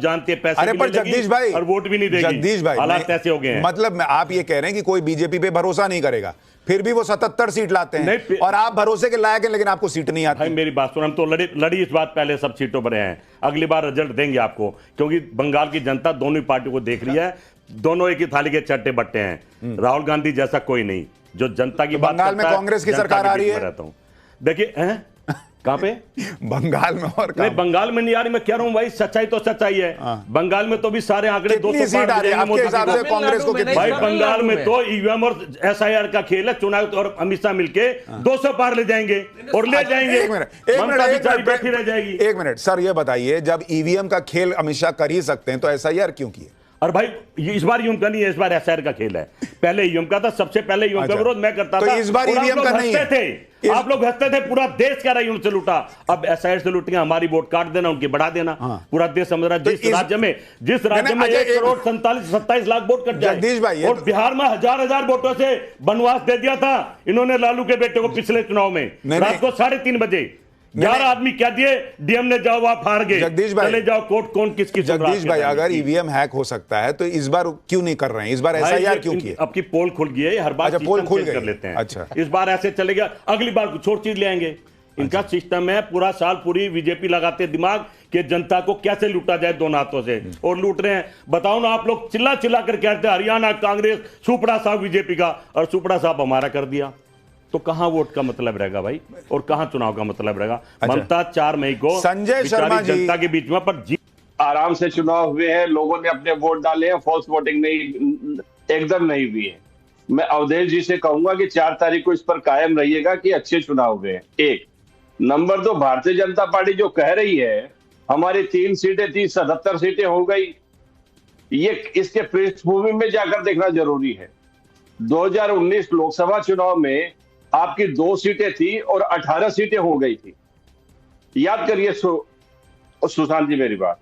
जानते हैं पैसे अरे पर जगदीश भाई और वोट भी नहीं देगी। जगदीश भाई हालात ऐसे हो गए हैं। मतलब आप ये कह रहे हैं कि कोई बीजेपी पे भरोसा नहीं करेगा, फिर भी वो 77 सीट लाते हैं और आप भरोसे के लायक हैं लेकिन आपको सीट नहीं आती। भाई मेरी बात सुन, हम तो लड़ी इस बात पहले सब सीटों पर हैं, अगली बार रिजल्ट देंगे आपको, क्योंकि बंगाल की जनता दोनों ही पार्टियों को देख रही है, दोनों एक ही थाली के चट्टे बट्टे हैं। राहुल गांधी जैसा कोई नहीं जो जनता की बात करता है। बंगाल में कांग्रेस की सरकार आ रही है, देखिए कहां पे बंगाल में, और नहीं बंगाल में नहीं आ रही, मैं कह रहा हूं भाई सच्चाई तो सच्चाई है। बंगाल में तो भी सारे आंकड़े 200 सीट आ रही है आपके हिसाब से कांग्रेस को कितनी? भाई बंगाल में तो ईवीएम और एसआईआर का खेल है, चुनाव और अमित शाह मिलके 200 पार ले जाएंगे और ले जाएंगे। एक मिनट बैठी रह जाएगी। एक मिनट सर, ये बताइए जब ईवीएम का खेल अमित शाह कर ही सकते हैं तो एसआईआर क्यों किए? और भाई इस बार ईवीएम का नहीं है, इस बार एसआईआर का खेल है। पहले ईवीएम का था, सबसे पहले ईवीएम का विरोध मैं करता था, तो इस बार ईवीएम का नहीं है। आप लोग हंसते थे, पूरा देश कह रहा है ईवीएम से लूटा, अब एसआईआर से लूटेंगे, हमारी वोट काट देना, उनकी बढ़ा देना। पूरा देश समझ रहा है जिस राज्य में 1,47,27 लाख वोट कट जाए और बिहार में हजार वोटों से बनवास दे दिया था इन्होंने लालू के बेटे को पिछले चुनाव में, रात को 3:30 बजे 11 आदमी क्या दिए, डीएम ने जाओ आप हार गए, जगदीश भाई चले जाओ कोर्ट, कौन किसकी। जगदीश भाई अगर ईवीएम हैक हो सकता है तो इस बार क्यों नहीं कर रहे हैं? इस बार एसआईआर क्यों किए? आपकी पोल खुल गई है, हर बार अच्छा पोल खुल कर लेते हैं। अच्छा इस बार ऐसे चलेगा, अगली बार कुछ और चीज ले आएंगे। इनका सिस्टम है, पूरा साल पूरी बीजेपी लगाते दिमाग कि जनता को कैसे लूटा जाए दोनों हाथों से, और लूट रहे हैं। बताओ ना, आप लोग चिल्ला चिल्ला कर कहते हैं हरियाणा कांग्रेस सुपड़ा साहब बीजेपी का, और सुपड़ा साहब हमारा कर दिया, तो कहां वोट का मतलब रहेगा भाई, और कहां चुनाव का मतलब रहेगा? ममता 4 मई को संजय शर्मा जी जनता के बीच में पर आराम से चुनाव हुए हैं, लोगों ने अपने वोट डाले हैं, फॉल्स वोटिंग नहीं, एकदम नहीं हुई है। मैं अवधेश जी से कहूंगा कि 4 तारीख को इस पर कायम रहिएगा कि अच्छे चुनाव हुए हैं। 1 नंबर 2, भारतीय जनता पार्टी जो कह रही है हमारी 3 सीटें 77 सीटें हो गई, ये इसके पृष्ठभूमि में जाकर देखना जरूरी है। 2019 लोकसभा चुनाव में आपकी 2 सीटें थी और 18 सीटें हो गई थी, याद करिए सुशांत जी मेरी बात।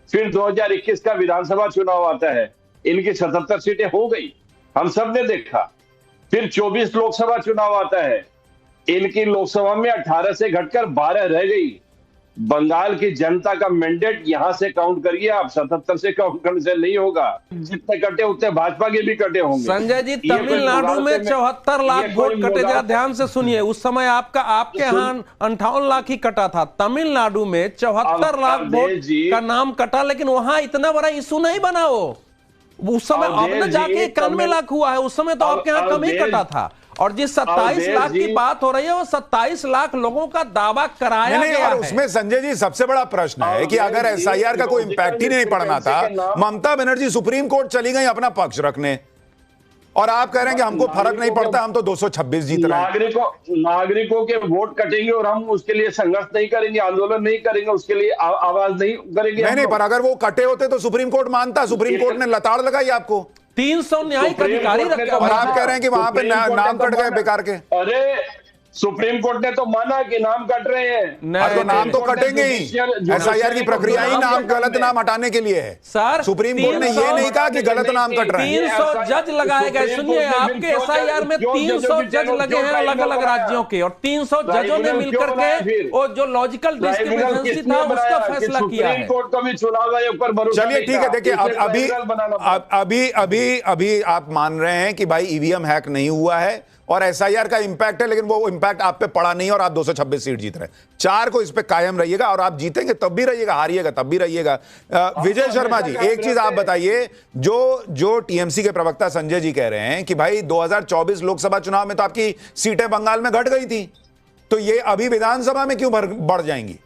फिर 2021 का विधानसभा चुनाव आता है, इनकी 77 सीटें हो गई, हम सब ने देखा। फिर 24 लोकसभा चुनाव आता है, इनकी लोकसभा में 18 से घटकर 12 रह गई। बंगाल की जनता का मैंडेट यहां से काउंट करिए आप, 77 से काउंट करने से नहीं होगा, जितने कटे उतने भाजपा के भी कटे होंगे। संजय जी, तमिलनाडु में 74 लाख वोट कटे, जरा ध्यान से सुनिए। उस समय आपके यहाँ 58 लाख ही कटा था, तमिलनाडु में 74 लाख वोट का नाम कटा, लेकिन वहां इतना बड़ा इशू नहीं बना वो। उस समय आपने जाके 91 लाख हुआ है, उस समय तो आपके यहाँ कम ही कटा था। और जिस 27 लाख की बात हो रही है वो 27 लाख लोगों का दावा कराया गया है। उसमें संजय जी सबसे बड़ा प्रश्न है कि अगर एसआईआर का कोई इंपैक्ट ही नहीं पड़ना था, ममता बनर्जी सुप्रीम कोर्ट चली गई अपना पक्ष रखने, और आप कह रहे हैं कि हमको फर्क नहीं पड़ता, हम तो 226 जीत रहे हैं। नागरिकों के वोट कटेंगे और हम उसके लिए संघर्ष नहीं करेंगे, आंदोलन नहीं करेंगे, उसके लिए आवाज नहीं करेंगे। नहीं, पर अगर वो कटे होते तो सुप्रीम कोर्ट मानता, सुप्रीम कोर्ट ने लताड़ लगाई आपको। 300 न्यायिक अधिकारी रखे, और आप कह रहे हैं कि वहां पे नाम कट गए बेकार के। अरे सुप्रीम कोर्ट ने तो माना कि नाम कट रहे हैं, तो नाम तो कटेंगे ही, एसआईआर की प्रक्रिया ही गलत नाम हटाने के लिए है सर। सुप्रीम कोर्ट ने ये नहीं कहा कि गलत नाम कट रहे हैं। 300 जज लगाए गए। सुनिए, आपके एसआईआर में 300 जज लगे हैं अलग अलग राज्यों के, और 300 जजों ने मिलकर के वो जो लॉजिकल डिस्क्रिमिनेंसी था उसका फैसला किया है। कोर्ट का भी चुनाव आयोग पर भरोसा। चलिए ठीक है, देखिए अभी आप मान रहे हैं कि भाई ईवीएम हैक नहीं हुआ है और एसआईआर का इंपैक्ट है, लेकिन वो इंपैक्ट आप पे पड़ा नहीं और आप 226 सीट जीत रहे हैं। 4 को इस पे कायम रहिएगा, और आप जीतेंगे तब भी रहिएगा, हारिएगा तब भी रहिएगा। विजय शर्मा जी, एक चीज आप बताइए, जो टीएमसी के प्रवक्ता संजय जी कह रहे हैं कि भाई 2024 लोकसभा चुनाव में तो आपकी सीटें बंगाल में घट गई थी, तो ये अभी विधानसभा में क्यों बढ़ जाएंगी?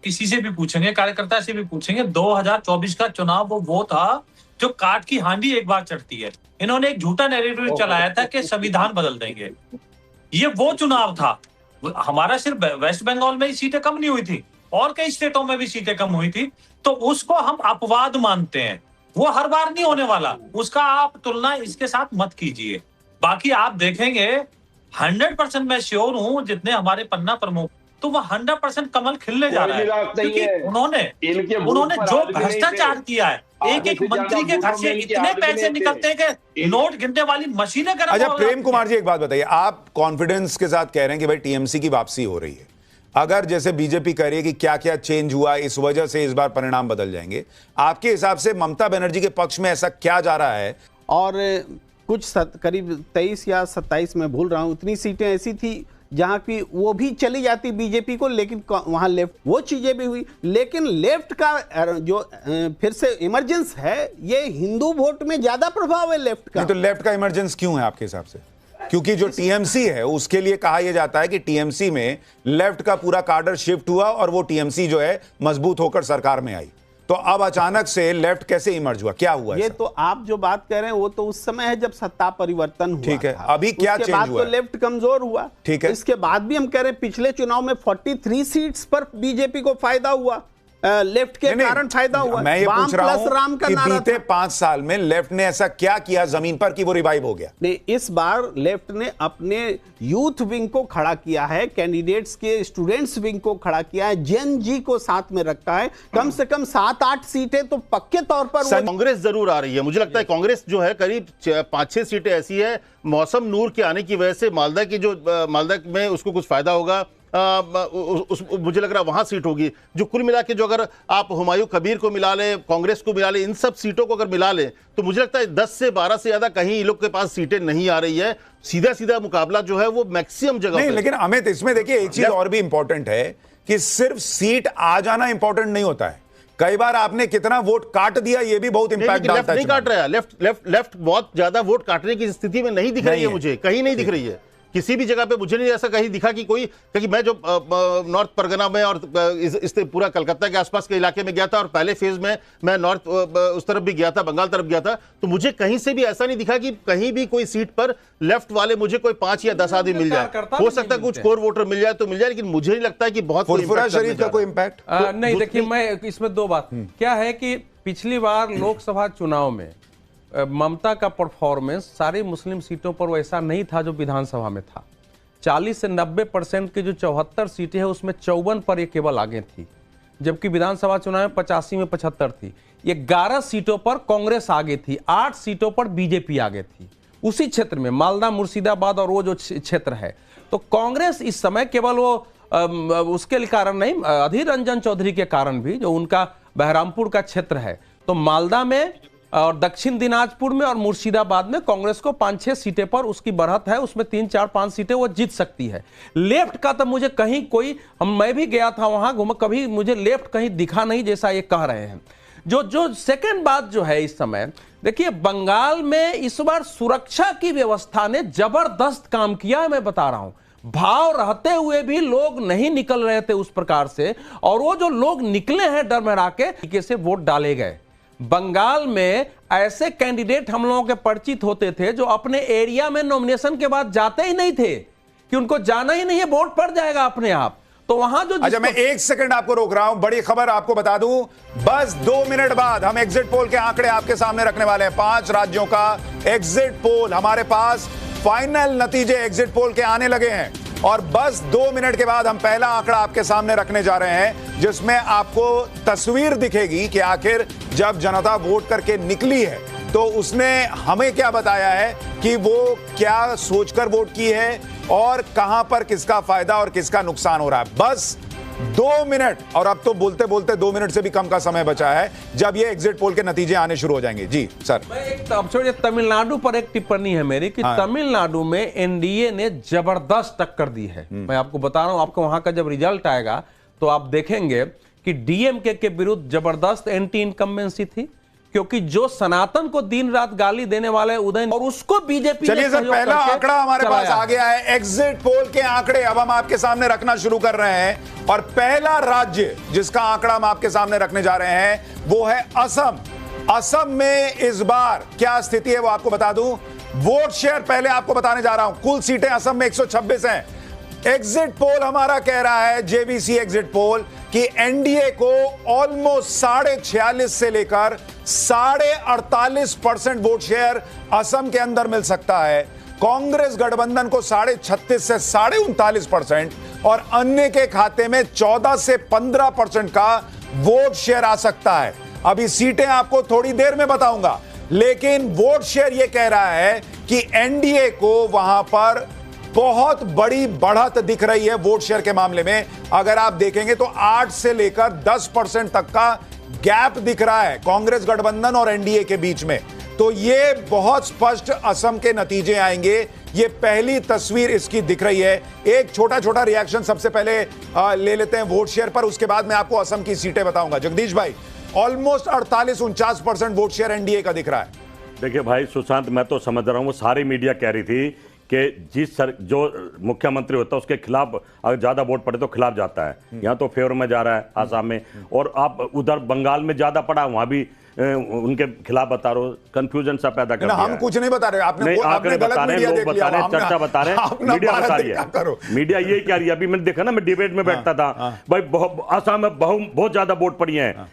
किसी से भी पूछेंगे, कार्यकर्ता से भी पूछेंगे, 2024 का चुनाव वो था जो काट की हांडी एक बार चढ़ती है। इन्होंने एक झूठा नैरेटिव चलाया था कि संविधान बदल देंगे, ये वो चुनाव था। हमारा सिर्फ वेस्ट बंगाल में ही सीटें कम नहीं हुई थी, और कई स्टेटों में भी सीटें कम हुई थी, तो उसको हम अपवाद मानते हैं, वो हर बार नहीं होने वाला, उसका आप तुलना इसके साथ मत कीजिए। बाकी आप देखेंगे 100% मैं श्योर हूं, जितने हमारे पन्ना प्रमुख, तो वो 100% कमल खिलने जा रहा है, क्योंकि उन्होंने जो भ्रष्टाचार किया है, एक मंत्री के घर से इतने पैसे निकलते हैं कि नोट गिनने वाली मशीनें। अच्छा प्रेम कुमार जी, एक बात बताइए, आप कॉन्फिडेंस के साथ कह रहे हैं कि भाई टीएमसी की वापसी हो रही है, अगर जैसे बीजेपी कह रही है कि क्या क्या चेंज हुआ, इस वजह से इस बार परिणाम बदल जाएंगे, आपके हिसाब से ममता बनर्जी के पक्ष में ऐसा क्या जा रहा है? और कुछ करीब 23 या 27 में भूल रहा हूं, उतनी सीटें ऐसी थी जहां की वो भी चली जाती बीजेपी को, लेकिन वहां लेफ्ट, वो चीजें भी हुई। लेकिन लेफ्ट का जो फिर से इमरजेंस है, ये हिंदू वोट में ज्यादा प्रभाव है लेफ्ट का। नहीं तो लेफ्ट का इमरजेंस क्यों है आपके हिसाब से? क्योंकि जो टीएमसी है उसके लिए कहा यह जाता है कि टीएमसी में लेफ्ट का पूरा कार्डर शिफ्ट हुआ और वो टीएमसी जो है मजबूत होकर सरकार में आई। तो अब अचानक से लेफ्ट कैसे इमर्ज हुआ, क्या हुआ? ये तो आप जो बात कह रहे हैं वो तो उस समय है जब सत्ता परिवर्तन हुआ। ठीक है, अभी क्या चेंज हुआ? उसके बाद तो लेफ्ट कमजोर हुआ। ठीक है, इसके बाद भी हम कह रहे हैं पिछले चुनाव में 43 सीट्स पर बीजेपी को फायदा हुआ, लेफ्ट के कारण फायदा हुआ। मैं ये पूछ रहा हूं कि बीते 5 साल में लेफ्ट ने ऐसा क्या किया जमीन पर कि वो रिवाइव हो गया? नहीं, इस बार लेफ्ट ने अपने यूथ विंग को खड़ा किया है, कैंडिडेट्स के स्टूडेंट्स विंग को खड़ा किया है, जेन जी को साथ में रखा है। कम से कम 7-8 सीटें तो पक्के तौर पर कांग्रेस जरूर आ रही है। मुझे लगता है कांग्रेस जो है करीब 5-6 सीटें ऐसी है, मौसम नूर के आने की वजह से मालदा की जो मालदा में उसको कुछ फायदा होगा, मुझे लग रहा है वहां सीट होगी। जो कुल मिला के जो अगर आप हुमायूं कबीर को मिला ले, कांग्रेस को मिला ले, इन सब सीटों को अगर मिला ले तो मुझे लगता है 10 से 12 से ज्यादा कहीं इन लोग के पास सीटें नहीं आ रही है। सीधा सीधा मुकाबला जो है वो मैक्सिमम जगह नहीं। लेकिन अमित, इसमें देखिए एक चीज और भी इंपॉर्टेंट है कि सिर्फ सीट आ जाना इंपॉर्टेंट नहीं होता है, कई बार आपने कितना वोट काट दिया ये भी बहुत इंपैक्ट डालता है। नहीं काट रहा है, लेफ्ट बहुत ज्यादा वोट काटने की स्थिति में नहीं दिख रही है, मुझे कहीं नहीं दिख रही है किसी भी जगह पे। मुझे नहीं ऐसा कहीं दिखा कि कोई, क्योंकि मैं जो नॉर्थ परगना में और इस पूरा कलकत्ता के आसपास के इलाके में गया था और पहले फेज में मैं नॉर्थ उस तरफ भी गया था, बंगाल तरफ गया था, तो मुझे कहीं से भी ऐसा नहीं दिखा कि कहीं भी कोई सीट पर लेफ्ट वाले मुझे कोई 5 या 10 आदमी मिल जाए। हो सकता है कुछ कोर वोटर मिल जाए तो मिल जाए, लेकिन मुझे नहीं लगता है कि बहुत फुरफुरा शरीफ का कोई इंपैक्ट नहीं। देखिए, मैं इसमें 2 बात क्या है कि पिछली बार लोकसभा चुनाव में ममता का परफॉर्मेंस सारी मुस्लिम सीटों पर वैसा नहीं था जो विधानसभा में था। 40 से 90% की जो 74 सीटें हैं उसमें 54 पर ये केवल आगे थी, जबकि विधानसभा चुनाव में 85 में 75 थी। 11 सीटों पर कांग्रेस आगे थी, 8 सीटों पर बीजेपी आगे थी उसी क्षेत्र में, मालदा, मुर्शिदाबाद और वो जो क्षेत्र है। तो कांग्रेस इस समय केवल वो उसके कारण नहीं, अधीर रंजन चौधरी के कारण भी, जो उनका बहरामपुर का क्षेत्र है, तो मालदा में और दक्षिण दिनाजपुर में और मुर्शिदाबाद में कांग्रेस को 5-6 सीटें पर उसकी बढ़त है, उसमें 3-4-5 सीटें वो जीत सकती है। लेफ्ट का तो मुझे कहीं कोई, मैं भी गया था वहां घूम, कभी मुझे लेफ्ट कहीं दिखा नहीं जैसा ये कह रहे हैं। जो सेकंड बात जो है इस समय, देखिए बंगाल में इस बार सुरक्षा की व्यवस्था ने जबरदस्त काम किया है। मैं बता रहा हूं, भाव रहते हुए भी लोग नहीं निकल रहे थे उस प्रकार से, और वो जो लोग निकले हैं डरमरा के तरीके से वोट डाले गए। बंगाल में ऐसे कैंडिडेट हम लोगों के परिचित होते थे जो अपने एरिया में नॉमिनेशन के बाद जाते ही नहीं थे, कि उनको जाना ही नहीं है, वोट पड़ जाएगा अपने आप। तो वहां जो अच्छा, मैं 1 सेकंड आपको रोक रहा हूं, बड़ी खबर आपको बता दूं, बस 2 मिनट बाद हम एग्जिट पोल के आंकड़े आपके सामने रखने वाले हैं। 5 राज्यों का एग्जिट पोल हमारे पास, फाइनल नतीजे एग्जिट पोल के आने लगे हैं और बस 2 मिनट के बाद हम पहला आंकड़ा आपके सामने रखने जा रहे हैं, जिसमें आपको तस्वीर दिखेगी कि आखिर जब जनता वोट करके निकली है तो उसने हमें क्या बताया है कि वो क्या सोचकर वोट की है और कहां पर किसका फायदा और किसका नुकसान हो रहा है। बस 2 मिनट, और अब तो बोलते बोलते 2 मिनट से भी कम का समय बचा है जब ये एग्जिट पोल के नतीजे आने शुरू हो जाएंगे। जी सर। अब छोड़िए, तमिलनाडु पर एक टिप्पणी है मेरी कि तमिलनाडु में एनडीए ने जबरदस्त टक्कर दी है। मैं आपको बता रहा हूं, आपको वहां का जब रिजल्ट आएगा तो आप देखेंगे कि डीएमके के विरुद्ध जबरदस्त एंटी इनकम्बेंसी थी, क्योंकि जो सनातन को दिन रात गाली देने वाले उदय, और उसको बीजेपी। चलिए सर, पहला आंकड़ा हमारे पास आ गया है, एग्जिट पोल के आंकड़े अब हम आपके सामने रखना शुरू कर रहे हैं। और पहला राज्य जिसका आंकड़ा हम आपके सामने रखने जा रहे हैं वो है असम। असम में इस बार क्या स्थिति है वो आपको बता दूं। वोट शेयर पहले आपको बताने जा रहा हूं। कुल सीटें असम में 126 हैं। एग्जिट पोल हमारा कह रहा है, जेबीसी एग्जिट पोल, कि एनडीए को ऑलमोस्ट 46.5 से लेकर 48.5% वोट शेयर असम के अंदर मिल सकता है। कांग्रेस गठबंधन को 36.5 से 39.5% और अन्य के खाते में 14 से 15% का वोट शेयर आ सकता है। अभी सीटें आपको थोड़ी देर में बताऊंगा, लेकिन वोट शेयर यह कह रहा है कि एनडीए को वहां पर बहुत बड़ी बढ़त दिख रही है वोट शेयर के मामले में। अगर आप देखेंगे तो 8 से लेकर 10% तक का गैप दिख रहा है कांग्रेस गठबंधन और एनडीए के बीच में। तो ये बहुत स्पष्ट असम के नतीजे आएंगे, ये पहली तस्वीर इसकी दिख रही है। एक छोटा छोटा रिएक्शन सबसे पहले ले लेते हैं वोट शेयर पर, उसके बाद मैं आपको असम की सीटें बताऊंगा। जगदीश भाई, ऑलमोस्ट 48-49% वोट शेयर एनडीए का दिख रहा है। देखिए भाई सुशांत, मैं तो समझ रहा हूं, वो सारी मीडिया कह रही थी कि जो मुख्यमंत्री होता है उसके खिलाफ अगर ज्यादा वोट पड़े तो खिलाफ जाता है। यहाँ तो फेवर में जा रहा है आसाम में, और आप उधर बंगाल में ज्यादा पड़ा, वहां भी उनके खिलाफ बता रहे हो। कंफ्यूजन सा पैदा कर दिया हम कुछ नहीं बता रहे, आपने बता रहे हैं, लोग बता रहे हैं, चर्चा बता रहे हैं, मीडिया बता रही है। मीडिया यही कह रही है। अभी मैंने देखा ना, मैं डिबेट में बैठता था भाई, आसाम में बहुत ज्यादा वोट पड़ी हैं,